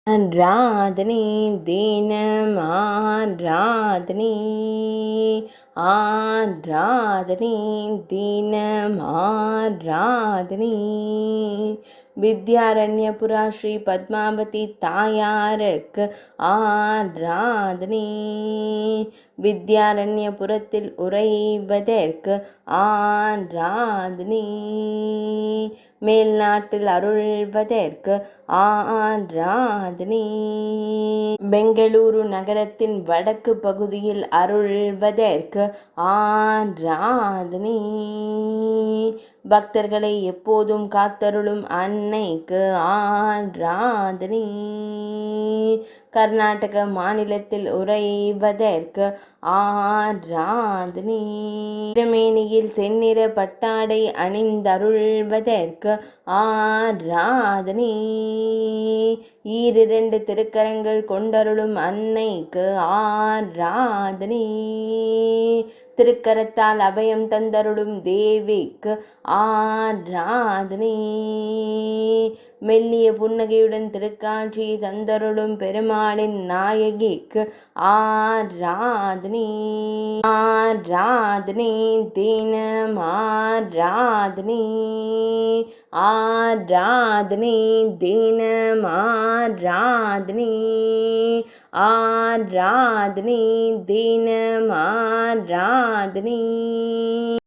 ஆராதனை தினம் ஆராதனை ஆராதனை தினம் ஆராதனை வித்யாரண்யபுரா ஸ்ரீ பத்மாவதி தாயாருக்கு ஆராதனை வித்யாரண்யபுரத்தில் உறைவதற்கு ஆராதனை மேல்நாட்டில் அருள்வதற்கு ஆராதனை பெங்களூரு நகரத்தின் வடக்கு பகுதியில் அருள்வதற்கு ஆராதனை பக்தர்களை எப்போதும் காத்தருளும் அன்னைக்கு ஆராதனை கர்நாடக மாநிலத்தில் உறைவதற்கு ஆராதனை திருமேனியில் செந்நிற பட்டாடை அணிந்தருள்வதற்கு ஆராதனை ஈரிரண்டு திருக்கரங்கள் கொண்டருளும் அன்னைக்கு ஆராதனை திருக்கரத்தால் அபயம் தந்தருளும் தேவிக்கு ஆராதனை மெல்லிய புன்னகையுடன் திருக்காட்சி தந்தருளும் பெருமாளின் நாயகிக்கு ஆராதனை ஆராதனை தினம் ஆராதனை ஆராதனை தினம் ஆராதனை ஆராதனை தினம் ஆராதனை